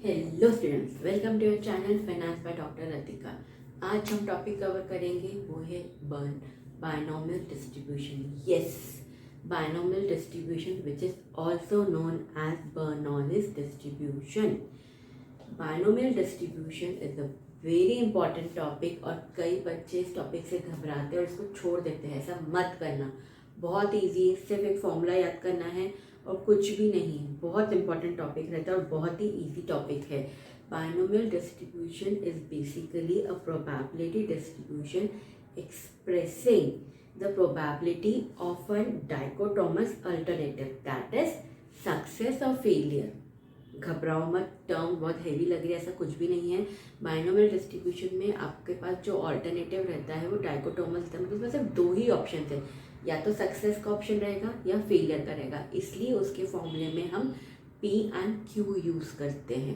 Hello students, welcome to your channel finance by doctor Ratika. आज हम topic cover करेंगे वो है binomial distribution. Yes, binomial distribution which is also known as Bernoulli's distribution. Binomial distribution is a very important topic और कई बच्चे इस topic से घबराते हैं और इसको छोड़ देते हैं। ऐसा मत करना, बहुत ईजी है, सिर्फ एक फॉर्मूला याद करना है और कुछ भी नहीं। बहुत इंपॉर्टेंट टॉपिक रहता है और बहुत ही इजी टॉपिक है। Binomial distribution is basically a probability distribution expressing the probability of an dichotomous alternative, that is success और फेलियर। घबराओ मत, टर्म बहुत हेवी लग रही है, ऐसा कुछ भी नहीं है। बायनोमियल डिस्ट्रीब्यूशन में आपके पास जो ऑल्टरनेटिव रहता है वो डाइकोटोमस रहता है, मतलब उसमें सिर्फ दो ही ऑप्शन है, या तो सक्सेस का ऑप्शन रहेगा या फेलियर का रहेगा। इसलिए उसके फॉर्मूले में हम पी एंड क्यू यूज़ करते हैं।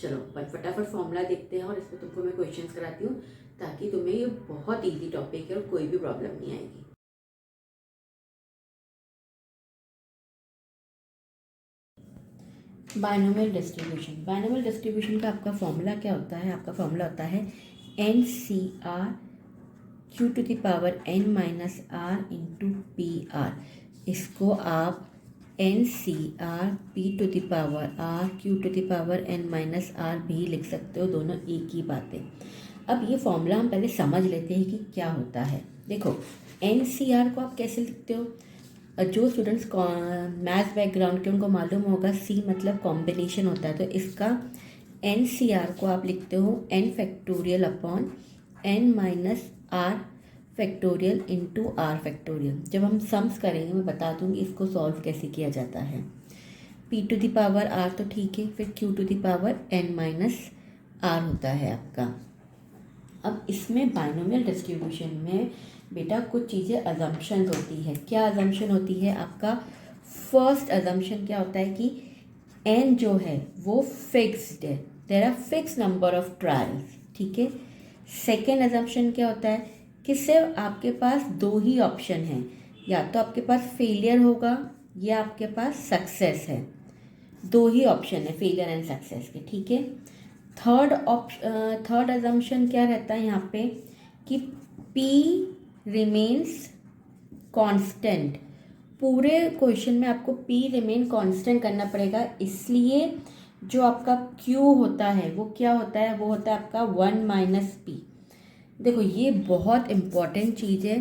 चलो फटाफट फॉर्मूला देखते हैं और इस पर तुमको मैं क्वेश्चंस कराती हूँ ताकि तुम्हें ये बहुत ईजी टॉपिक है और कोई भी प्रॉब्लम नहीं आएगी। बायनोमियल डिस्ट्रीब्यूशन का आपका फॉर्मूला क्या होता है? आपका फॉर्मूला होता है n C r q to the power n minus r into p r. इसको आप n C r p to the power r q to the power n minus r भी लिख सकते हो, दोनों एक ही बात है। अब ये फॉर्मूला हम पहले समझ लेते हैं कि क्या होता है। देखो, एन सी आर को आप कैसे लिखते हो? जो स्टूडेंट्स मैथ्स बैकग्राउंड के उनको मालूम होगा, सी मतलब कॉम्बिनेशन होता है, तो इसका एन सी आर को आप लिखते हो n factorial upon n minus r factorial into r factorial. जब हम सम्स करेंगे मैं बता दूंगी इसको सॉल्व कैसे किया जाता है। P to the power r तो ठीक है, फिर q to the power n minus r होता है आपका। अब इसमें बायनोमियल डिस्ट्रीब्यूशन में बेटा कुछ चीज़ें अजम्पशन होती है। क्या अजम्पशन होती है? आपका फर्स्ट अजम्पशन क्या होता है कि एन जो है वो फिक्स्ड है, there are fix number of trials, ठीक है। सेकेंड अजम्पशन क्या होता है कि सिर्फ आपके पास दो ही ऑप्शन हैं, या तो आपके पास फेलियर होगा या आपके पास सक्सेस है। दो ही ऑप्शन है, फेलियर एंड सक्सेस के, ठीक है। थर्ड अजम्पशन क्या रहता है यहाँ पे कि P रिमेन्स कांस्टेंट। पूरे क्वेश्चन में आपको P रिमेन कांस्टेंट करना पड़ेगा, इसलिए जो आपका Q होता है वो क्या होता है? वो होता है आपका 1 माइनस P। देखो, ये बहुत इम्पॉर्टेंट चीज़ है।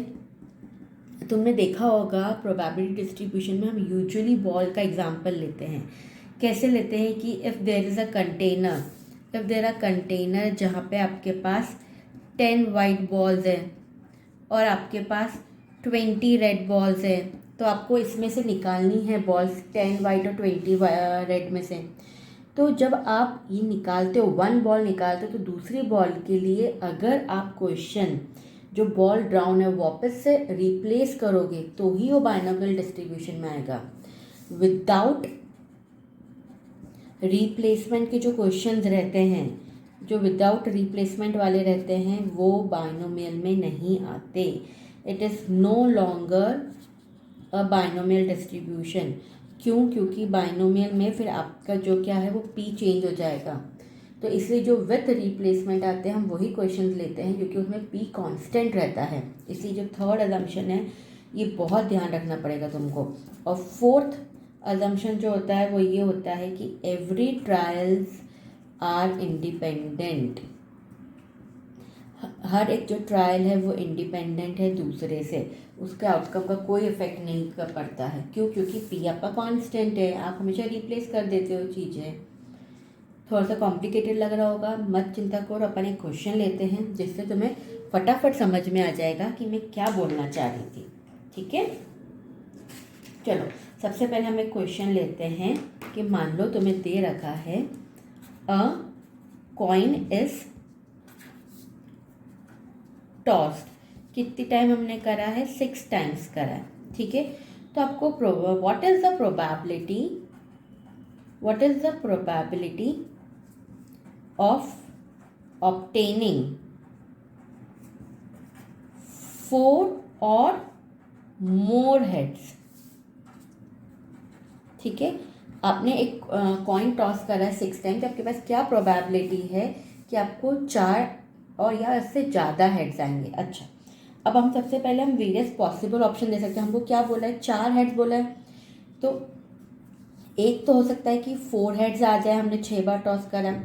तुमने देखा होगा प्रोबेबिलिटी डिस्ट्रीब्यूशन में हम यूजुअली बॉल का एग्जांपल लेते हैं। कैसे लेते हैं कि if there is a container जहाँ पे आपके पास 10 वाइट बॉल्स हैं और आपके पास 20 रेड बॉल्स हैं, तो आपको इसमें से निकालनी है बॉल्स, 10 वाइट और 20 रेड में से। तो जब आप ये निकालते हो, वन बॉल निकालते हो, तो दूसरी बॉल के लिए अगर आप क्वेश्चन जो बॉल डाउन है वापस से रिप्लेस करोगे तो ही वो बायनोमियल डिस्ट्रीब्यूशन में आएगा। विदाउट रिप्लेसमेंट के जो क्वेश्चंस रहते हैं, जो विदाउट रिप्लेसमेंट वाले रहते हैं, वो बायनोमियल में नहीं आते। It is no longer a binomial distribution. क्यों? क्योंकि बायनोमियल में फिर आपका जो क्या है वो पी चेंज हो जाएगा। तो इसलिए जो विथ रिप्लेसमेंट आते हैं हम वही क्वेश्चंस लेते हैं, क्योंकि उसमें पी कांस्टेंट रहता है। इसलिए जो थर्ड अजम्पशन है ये बहुत ध्यान रखना पड़ेगा तुमको। और फोर्थ अजम्पशन जो होता है वो ये होता है कि एवरी ट्रायल्स आर इंडिपेंडेंट। हर एक जो ट्रायल है वो इंडिपेंडेंट है दूसरे से, उसके आउटकम का कोई इफेक्ट नहीं कर पड़ता है। क्यों? क्योंकि पी आपका कांस्टेंट है, आप हमेशा रिप्लेस कर देते हो चीज़ें। थोड़ा सा कॉम्प्लिकेटेड लग रहा होगा, मत चिंता करो, अपन एक क्वेश्चन लेते हैं जिससे तुम्हें फटाफट समझ में आ जाएगा कि मैं क्या बोलना चाह रही थी, ठीक है। चलो, सबसे पहले हम एक क्वेश्चन लेते हैं कि मान लो तुम्हें दे रखा है अ कॉइन इज टॉस्ड। कितनी टाइम हमने करा है? 6 टाइम्स करा है, ठीक है। तो आपको what is the probability of obtaining 4 और मोर हेड्स, ठीक है। आपने एक कॉइन टॉस करा है 6 टाइम, तो आपके पास क्या प्रोबेबिलिटी है कि आपको 4 और या इससे ज़्यादा हेड्स आएंगे। अच्छा, अब हम सबसे पहले हम वेरियस पॉसिबल ऑप्शन दे सकते हैं। हमको क्या बोला है, 4 हेड्स बोला है, तो एक तो हो सकता है कि 4 हेड्स आ जाए, हमने 6 बार टॉस करा।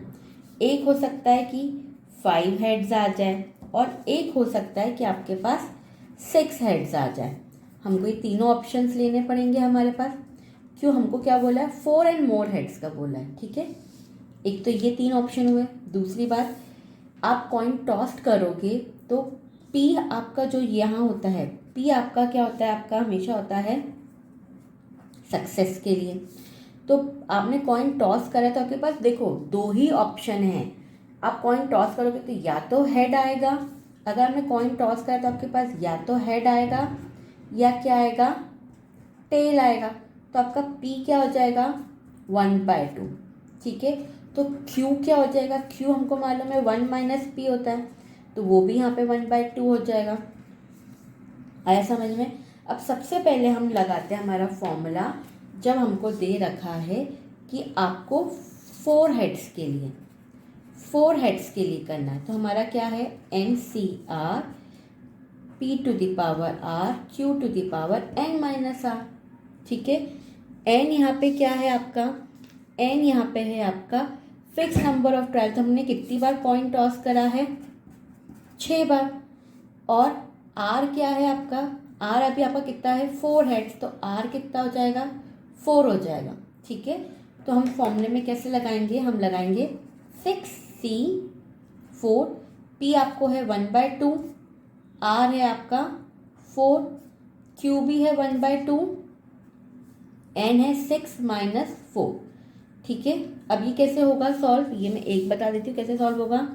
एक हो सकता है कि 5 हेड्स आ जाए, और एक हो सकता है कि आपके पास 6 हेड्स आ जाए। हमको ये तीनों ऑप्शंस लेने पड़ेंगे हमारे पास। क्यों, हमको क्या बोला है, 4 एंड मोर हेड्स का बोला है, ठीक है। एक तो ये 3 ऑप्शन हुए। दूसरी बात, आप कॉइन टॉस्ट करोगे तो पी आपका जो यहाँ होता है, पी आपका क्या होता है, आपका हमेशा होता है सक्सेस के लिए। तो आपने कॉइन टॉस करा तो आपके पास देखो 2 ही ऑप्शन हैं। आप कॉइन टॉस करोगे तो या तो हेड आएगा, अगर आपने कॉइन टॉस करा तो आपके पास या तो हेड आएगा या क्या आएगा, टेल आएगा। तो आपका पी क्या हो जाएगा, 1/2, ठीक है। तो क्यू क्या हो जाएगा, क्यू हमको मालूम है 1 - p होता है, तो वो भी यहाँ पे 1/2 हो जाएगा। आया समझ में। अब सबसे पहले हम लगाते हैं हमारा फॉर्मूला, जब हमको दे रखा है कि आपको 4 हेड्स के लिए, 4 हेड्स के लिए करना है, तो हमारा क्या है, NCR P⁻R Q⁻n-R, ठीक है। n यहाँ पे क्या है आपका, n यहाँ पे है आपका फिक्स नंबर ऑफ ट्रायल। तो हमने कितनी बार कॉइन टॉस करा है, 6 बार। और r क्या है आपका, r अभी आपका कितना है, 4 हेड्स, तो r कितना हो जाएगा, 4 हो जाएगा, ठीक है। तो हम फॉर्मूले में कैसे लगाएंगे, हम लगाएंगे 6C4, p आपको है 1/2, r है आपका 4, q भी है 1/2, n है 6 - 4, ठीक है। अब ये कैसे होगा सॉल्व, ये मैं एक बता देती हूँ कैसे सॉल्व होगा।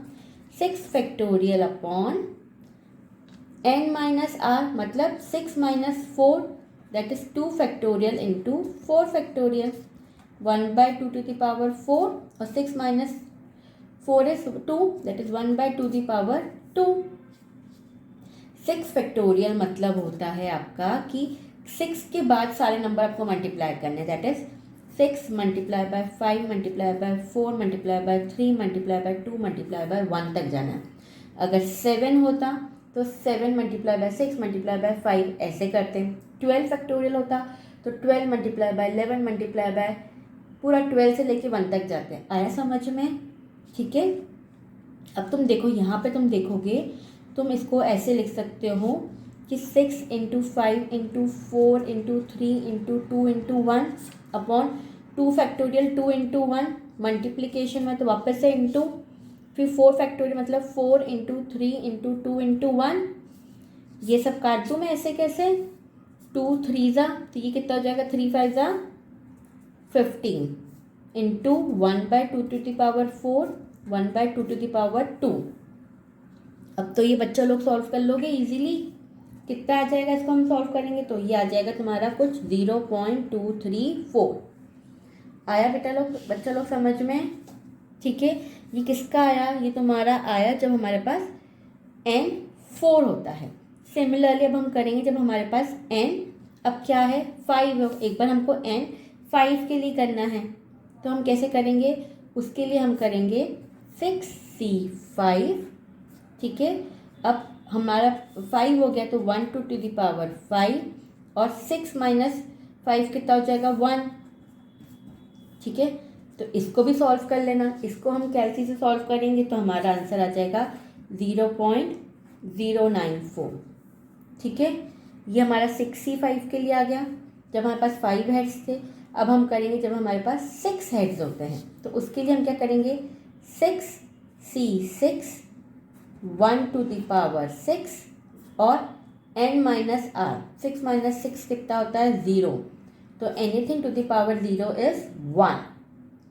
6 फैक्टोरियल अपॉन n - r, मतलब 6 - 4, that is 2 factorial into 4 factorial. 1/2⁴ और 6 - 4 इज 2, दैट इज 1/2⁴2। 6 फैक्टोरियल मतलब होता है आपका कि 6 के बाद सारे नंबर आपको मल्टीप्लाई करने, दैट इज 6 × 5 × 4 × 3 × 2 × 1 तक जाना है। अगर 7 होता तो 7 × 6 × 5 ऐसे करते हैं। 12 फैक्टोरियल होता तो 12 × 11 × पूरा 12 से लेके 1 तक जाते हैं। आया समझ में, ठीक है। अब तुम देखो यहाँ पे, तुम देखोगे तुम इसको ऐसे लिख सकते हो कि 6 × 5 × 4 × 3 × 2 × 1 अपॉन 2 फैक्टोरियल 2 × 1 मल्टीप्लीकेशन में, तो वापस से इंटू, फिर 4 फैक्टोरियल मतलब 4 × 3 × 2 × 1। ये सब काट दूँ मैं ऐसे कैसे, 2 3 ज़ा, तो ये कितना हो जाएगा, 3 5 ज़ा 15 इंटू 1/2⁴ 1/2⁴2। अब तो ये बच्चा लोग सॉल्व कर लोगे इजीली। कितना आ जाएगा इसको हम सॉल्व करेंगे, तो ये आ जाएगा तुम्हारा कुछ 0.234। आया बेटा लोग, बच्चा लोग समझ में, ठीक है। ये किसका आया, ये तुम्हारा आया जब हमारे पास n 4 होता है। सिमिलरली अब हम करेंगे जब हमारे पास n अब क्या है 5 हो। एक बार हमको n 5 के लिए करना है, तो हम कैसे करेंगे, उसके लिए हम करेंगे 6C5, ठीक है। अब हमारा 5 हो गया तो 1/5 और 6 - 5 कितना हो जाएगा 1, ठीक है। तो इसको भी सॉल्व कर लेना। इसको हम कैलसी से सॉल्व करेंगे तो हमारा आंसर आ जाएगा 0.094, ठीक है। ये हमारा 6C5 के लिए आ गया जब हमारे पास 5 हेड्स थे। अब हम करेंगे जब हमारे पास 6 हेड्स होते हैं, तो उसके लिए हम क्या करेंगे, 6C6 1/6 और n - r, 6 - 6 कितना होता है 0, तो anything to the power 0 is 1,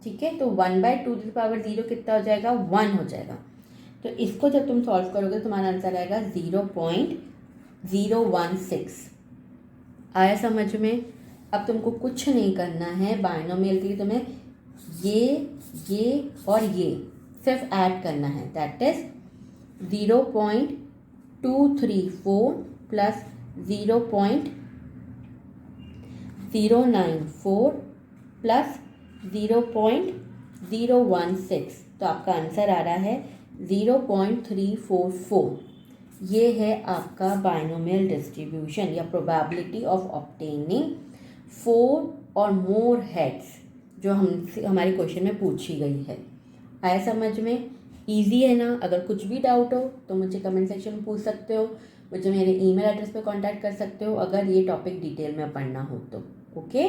ठीक है। तो 1/2⁴ कितना हो जाएगा 1 हो जाएगा। तो इसको जब तुम सॉल्व करोगे तो तुम्हारा आंसर आएगा 0.016। आया समझ में। अब तुमको कुछ नहीं करना है, बाइनोमियल के लिए तुम्हें ये और ये सिर्फ ऐड करना है, दैट इज 0.234 प्लस 0.094 प्लस 0.016, तो आपका आंसर आ रहा है 0.344। ये है आपका बाइनोमियल डिस्ट्रीब्यूशन या प्रोबेबिलिटी ऑफ ऑब्टेनिंग 4 और मोर हेड्स, जो हमसे हमारे क्वेश्चन में पूछी गई है। आया समझ में? इजी है ना? अगर कुछ भी डाउट हो तो मुझे कमेंट सेक्शन में पूछ सकते हो, मुझे मेरे ईमेल एड्रेस पे कांटेक्ट कर सकते हो अगर ये टॉपिक डिटेल में पढ़ना हो तो। ओके।